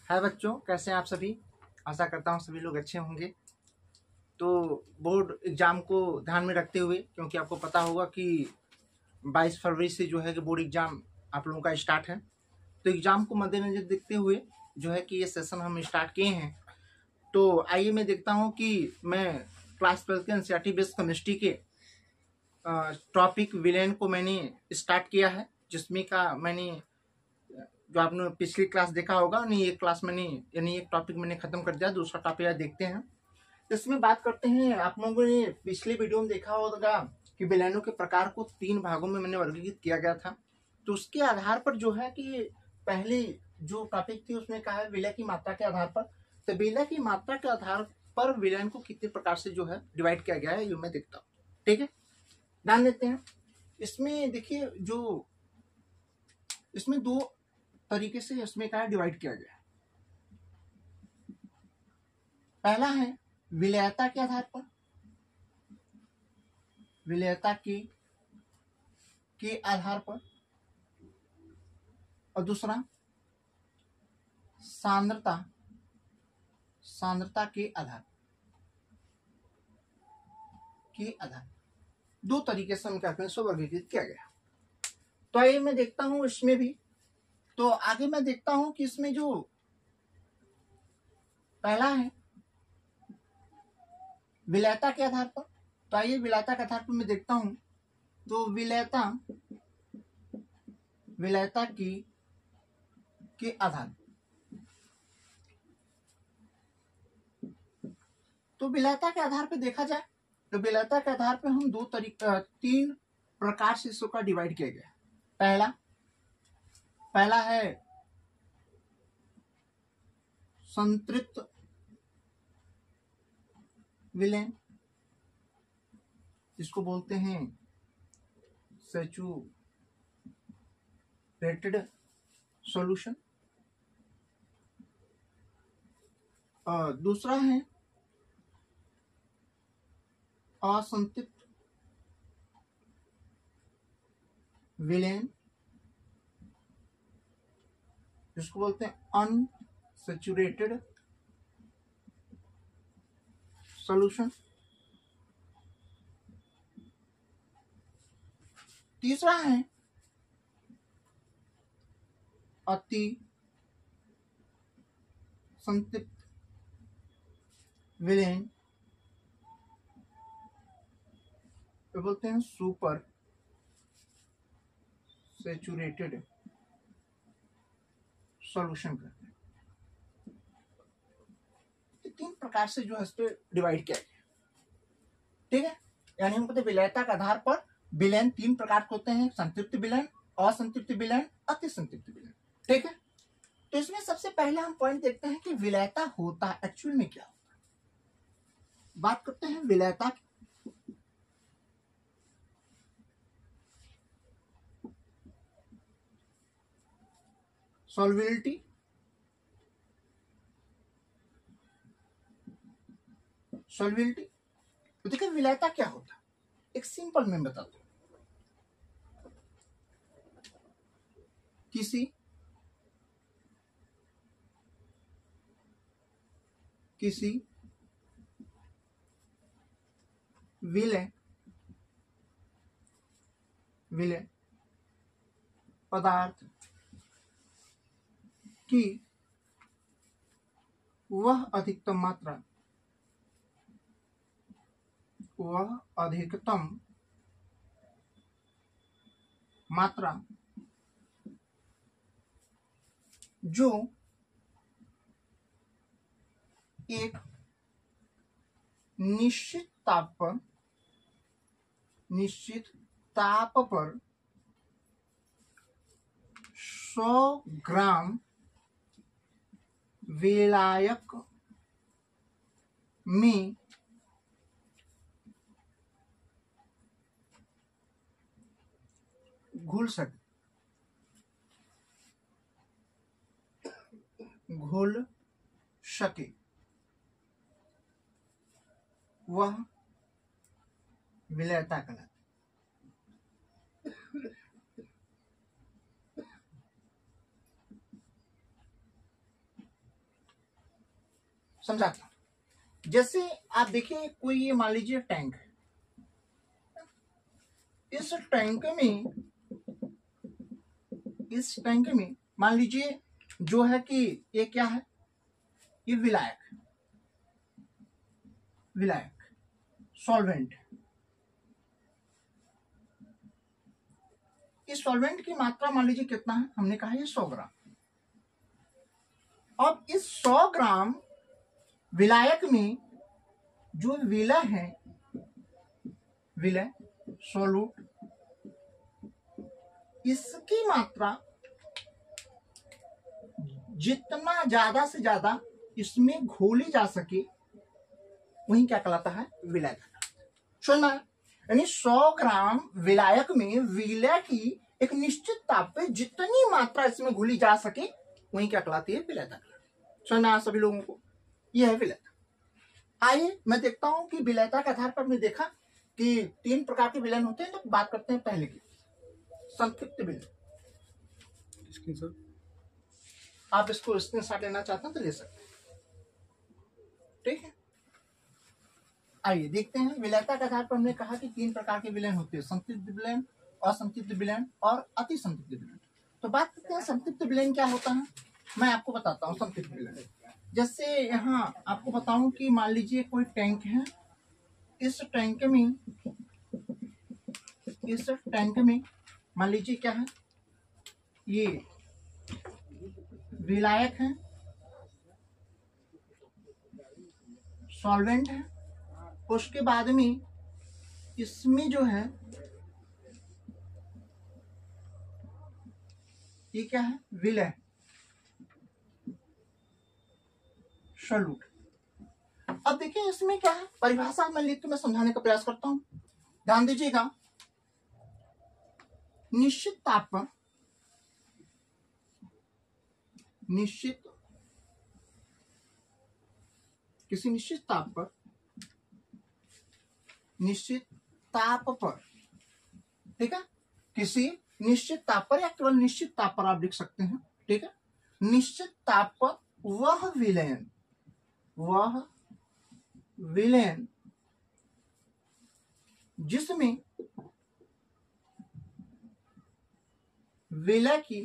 हाय बच्चों, कैसे हैं आप सभी। आशा करता हूँ सभी लोग अच्छे होंगे। तो बोर्ड एग्ज़ाम को ध्यान में रखते हुए, क्योंकि आपको पता होगा कि 22 फरवरी से जो है कि बोर्ड एग्ज़ाम आप लोगों का स्टार्ट है। तो एग्ज़ाम को मद्देनज़र देखते हुए जो है कि ये सेशन हम स्टार्ट किए हैं। तो आइए मैं देखता हूँ कि मैं क्लास 12 के एनसीईआरटी बेस्ड केमिस्ट्री के टॉपिक विलेन को मैंने स्टार्ट किया है, जिसमें का मैंने जो आपने पिछली क्लास देखा होगा नहीं, एक क्लास मैंने यानी एक टॉपिक मैंने खत्म कर दिया। दूसरा टॉपिक आज देखते हैं। इसमें बात करते हैं। आप लोगों ने पिछले वीडियो में देखा होगा कि विलेनों के प्रकार को 3 भागों में मैंने वर्गीकृत किया गया था। तो उसके आधार पर जो है कि पहले जो टॉपिक थी उसमें कहा है विलय की मात्रा के आधार पर। तो विलय की मात्रा के आधार पर विलेन को कितने प्रकार से जो है डिवाइड किया गया है, ये मैं देखता हूँ। ठीक है, ध्यान देते हैं। इसमें देखिए, जो इसमें 2 तरीके से इसमें क्या डिवाइड किया गया है। पहला है विलेयता के आधार पर, विलेयता के आधार पर, और दूसरा सांद्रता के आधार 2 तरीके से उनका वर्गीकृत किया गया। तो आइए मैं देखता हूं इसमें भी। तो आगे मैं देखता हूं कि इसमें जो पहला है विलेयता के आधार पर। तो आइए विलेयता के आधार पर मैं देखता हूं। तो विलेयता के आधार, तो विलेयता के आधार पर देखा जाए तो विलेयता के आधार पर हम 3 प्रकार से इसका डिवाइड किया गया। पहला है संतृप्त विलेन, जिसको बोलते हैं सैचुरेटेड सॉल्यूशन। और दूसरा है असंतृप्त विलेन, जिसको बोलते हैं अनसैचुरेटेड सॉल्यूशन। तीसरा है अति संतृप्त विलेन, तो बोलते हैं सुपर सैचुरेटेड सॉल्यूशन करते हैं। 3 प्रकार से जो है इस पे डिवाइड किया गया। ठीक है, यानी हम कहते हैं विलेयता के आधार पर विलेन 3 प्रकार के होते हैं: संतृप्त विलेन, असंतृप्त विलेन, अति संतृप्त विलेन। ठीक है, तो इसमें सबसे पहले हम पॉइंट देखते हैं कि विलेयता होता है एक्चुअल में क्या होता है। बात करते हैं विलेयता की। सॉल्युबिलिटी, तो देखिए विलेयता क्या होता है, एक सिंपल में बताता हूं। किसी विलेय पदार्थ की वह अधिकतम मात्रा जो एक निश्चित ताप पर 100 ग्राम विलायक में घुल सके वह विलेयता कहलाती है। समझाता हूं। जैसे आप देखिए कोई ये मान लीजिए टैंक है, इस टैंक में मान लीजिए जो है कि ये क्या है, ये विलायक सॉल्वेंट। इस सॉल्वेंट की मात्रा मान लीजिए कितना है, हमने कहा ये 100 ग्राम। अब इस 100 ग्राम विलायक में जो विलय है, विलय सोलूट, इसकी मात्रा जितना ज्यादा से ज्यादा इसमें घोली जा सके वही क्या कहलाता है, विलय। सुनना, यानी 100 ग्राम विलायक में विलय की एक निश्चित ताप पे जितनी मात्रा इसमें घोली जा सके वही क्या कहलाती है, विलयता। सुनना सभी लोगों को, यह है विलयता। आइए मैं देखता हूं कि विलयता के आधार पर हमने देखा कि 3 प्रकार के विलयन होते हैं। तो बात करते हैं पहले की, संतृप्त विलयन। आप इसको स्क्रीनशॉट लेना चाहते हैं तो ले सकते हैं, ठीक है। आइए देखते हैं, विलयता के आधार पर हमने कहा कि 3 प्रकार के विलयन होते हैं, संतृप्त विलयन, असंतृप्त विलयन और अति संतृप्त विलयन। तो बात करते हैं संतृप्त विलयन क्या होता है। मैं आपको बताता हूँ संतृप्त विलयन। जैसे यहाँ आपको बताऊं कि मान लीजिए कोई टैंक है, इस टैंक में मान लीजिए क्या है, ये विलायक है, सॉल्वेंट है, उसके बाद में इसमें जो है ये क्या है, विलय सोलूट। अब देखिए इसमें क्या है, परिभाषा में लिख के मैं समझाने का प्रयास करता हूं, ध्यान दीजिएगा। निश्चित ताप पर, किसी निश्चित ताप पर, ठीक है, किसी निश्चित ताप पर या केवल निश्चित ताप पर आप लिख सकते हैं, ठीक है। निश्चित ताप पर वह विलयन जिसमें विलय की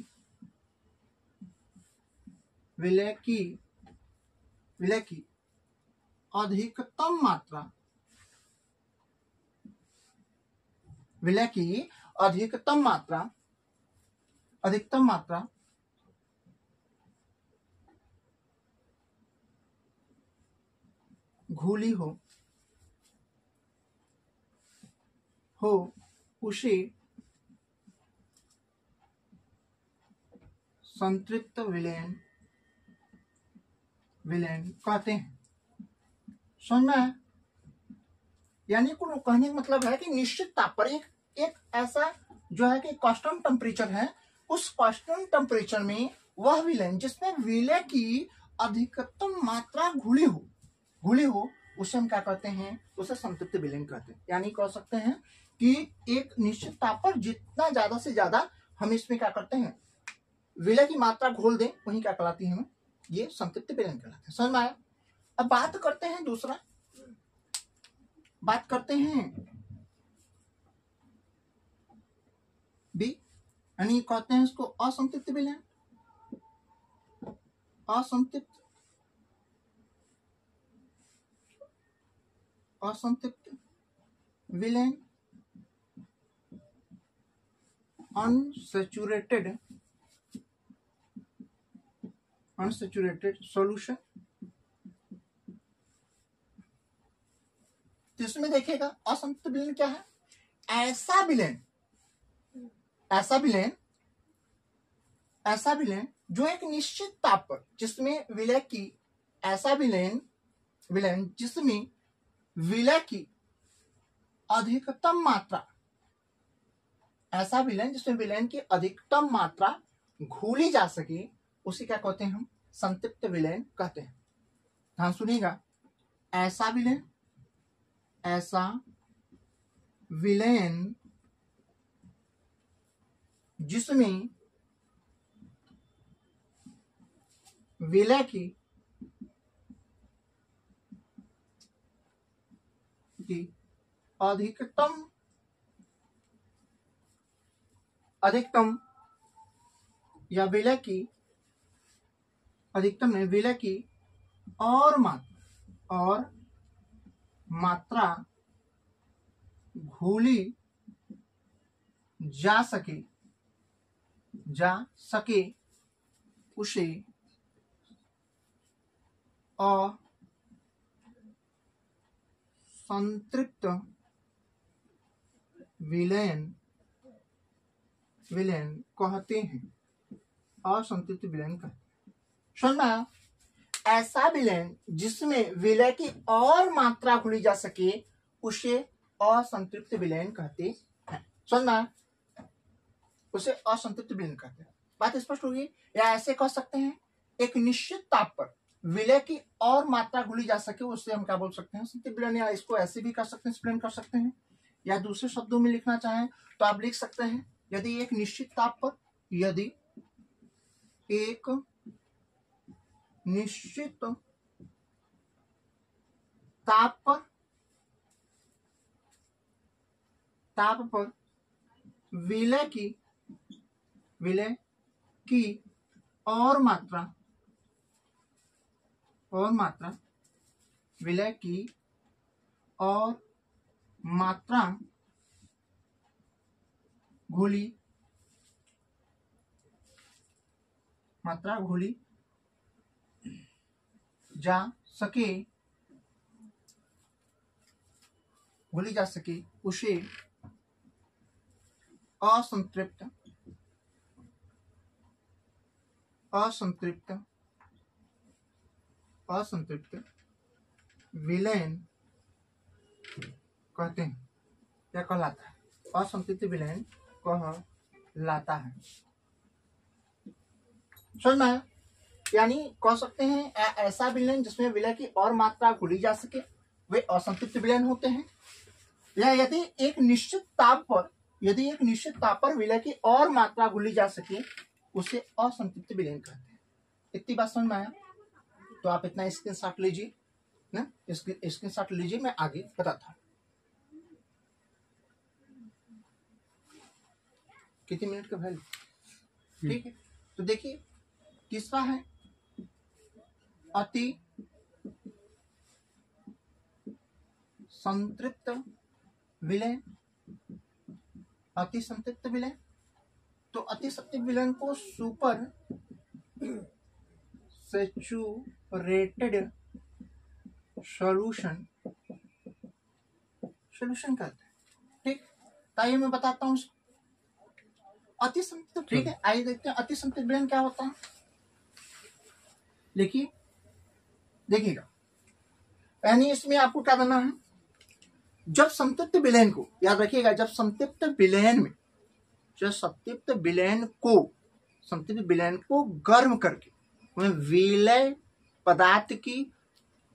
अधिकतम मात्रा घुली हो उसे संतृप्त विलयन कहते हैं। समझ में है? यानी कुल कहने का मतलब है कि निश्चित ताप पर एक ऐसा जो है कि कांस्टेंट टेम्परेचर है, उस कांस्टेंट टेम्परेचर में वह विलयन जिसमें विलय की अधिकतम मात्रा घुली हो उसे हम क्या कहते हैं, उसे संतृप्त विलयन कहते हैं। यानी कह सकते हैं कि एक निश्चित ताप पर जितना ज्यादा से ज्यादा हम इसमें क्या करते हैं, विलय की मात्रा घोल दें, वही क्या कहलाती है, हमें ये संतृप्त विलयन कहलाते हैं। समझ में आया? अब बात करते हैं दूसरा, बात करते हैं बी, यानी कहते हैं इसको असंतृप्त विलयन। असंतृप्त विलयन, अनसैचुरेटेड सॉल्यूशन। तो इसमें देखिएगा असंतृप्त विलयन क्या है, ऐसा विलयन जो एक निश्चित ताप पर, जिसमें विलय की, ऐसा विलयन जिसमें विलय की अधिकतम मात्रा, ऐसा विलयन जिसमें विलयन की अधिकतम मात्रा घोली जा सके उसे क्या कहते हैं, हम संतृप्त विलयन कहते हैं। ध्यान सुनिएगा, ऐसा विलयन जिसमें विलय की कि अधिकतम या विलय की अधिकतम में विलय की और मात्रा घोली जा सके उसे असंतृप्त विलयन कहते हैं। असंतृप्त विलयन कहते हैं। सुनना, ऐसा विलयन जिसमें विलय की और मात्रा घोली जा सके उसे असंतृप्त विलयन कहते हैं। सुनना, उसे असंतृप्त विलयन कहते हैं। बात स्पष्ट होगी। या ऐसे कह सकते हैं, एक निश्चित ताप पर विलय की और मात्रा घोली जा सके उससे हम क्या बोल सकते हैं, संतृप्त विलयन। या इसको ऐसे भी कर सकते हैं, एक्सप्लेन कर सकते हैं। या दूसरे शब्दों में लिखना चाहें तो आप लिख सकते हैं, यदि एक निश्चित ताप पर विलय की और मात्रा घोली जा सके उसे असंतृप्त विलयन कहते हैं या कहलाता है। असंतृप्त विलयन कहलाता है। सुनना है, यानी कह सकते हैं ऐसा विलयन जिसमें विलय की और मात्रा घोली जा सके वे असंतृप्त विलयन होते हैं। या यदि एक निश्चित ताप पर विलय की और मात्रा घोली जा सके उसे असंतृप्त विलयन कहते हैं। इतनी बात समझ में आया? तो आप इतना स्क्रीनशॉट लीजिए ना, स्क्रीनशॉट लीजिए, मैं आगे बताता हूं। कितने मिनट का वैल्यू? ठीक है, तो देखिए तीसरा है अति संतृप्त विलयन। तो अति संतृप्त विलयन को सुपर सैचुरेटेड सॉल्यूशन कहते हैं। ठीक, ताइए मैं बताता हूं अति संतृप्त। ठीक है, आइए देखते हैं अति संतृप्त विलयन क्या होता है। देखिएगा, यानी इसमें आपको क्या करना है, जब संतृप्त विलयन को याद रखिएगा, जब संतृप्त विलयन को गर्म करके विलय पदार्थ की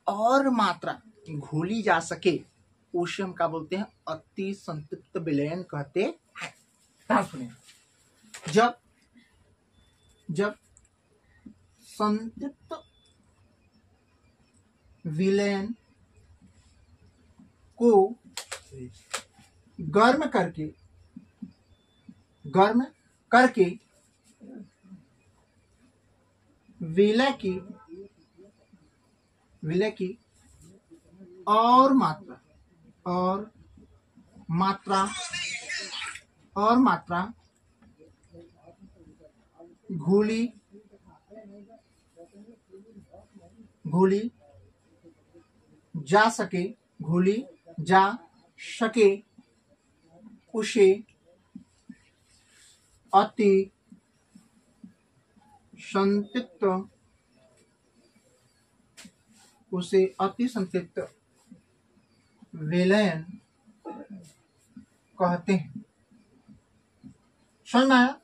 और मात्रा घोली जा सके उसे हम क्या बोलते हैं, अति संतृप्त विलयन कहते हैं। सुनिए, जब संतृप्त विलयन को गर्म करके विलय की और मात्रा घोली जा सके उसे अति संतृप्त विलयन कहते हैं। समझ में आया?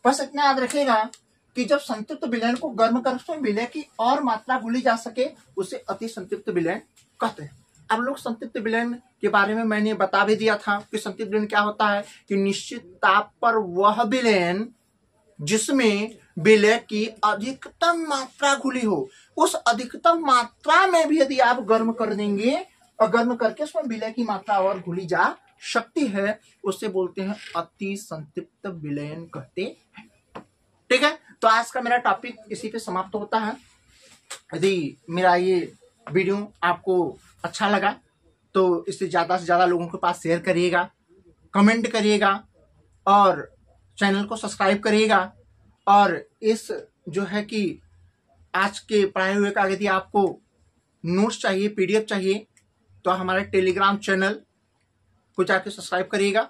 बस इतना याद रखिएगा कि जब संतृप्त विलयन को गर्म करके विलय की और मात्रा घोली जा सके उसे अति संतृप्त विलयन कहते हैं। अब लोग संतृप्त विलयन के बारे में मैंने बता भी दिया था कि संतृप्त विलयन क्या होता है, कि निश्चित ताप पर वह विलयन जिसमें विलय की अधिकतम मात्रा घुली हो, उस अधिकतम मात्रा में भी यदि आप गर्म कर देंगे और गर्म करके उसमें विलय की मात्रा और घुली जा सकती है, उससे बोलते हैं अति संतृप्त विलयन कहते हैं। ठीक है, तो आज का मेरा टॉपिक इसी पे समाप्त होता है। यदि मेरा ये वीडियो आपको अच्छा लगा तो इसे ज्यादा से ज्यादा लोगों के पास शेयर करिएगा, कमेंट करिएगा और चैनल को सब्सक्राइब करिएगा। और इस जो है कि आज के पढ़ाए हुए का यदि आपको नोट्स चाहिए, पीडीएफ चाहिए, तो हमारे टेलीग्राम चैनल को जाके सब्सक्राइब करिएगा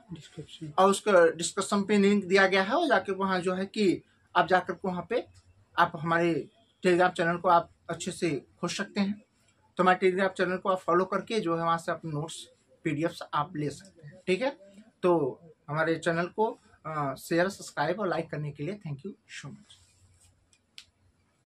और उसका डिस्क्रिप्शन पे लिंक दिया गया है, और जाके वहाँ जो है कि आप जाकर के वहाँ पे आप हमारे टेलीग्राम चैनल को आप अच्छे से खोज सकते हैं। तो हमारे टेलीग्राम चैनल को आप फॉलो करके जो है वहाँ से अपने नोट्स पीडीएफ आप ले सकते हैं। ठीक है, तो हमारे चैनल को शेयर, सब्सक्राइब और लाइक करने के लिए थैंक यू सो मच।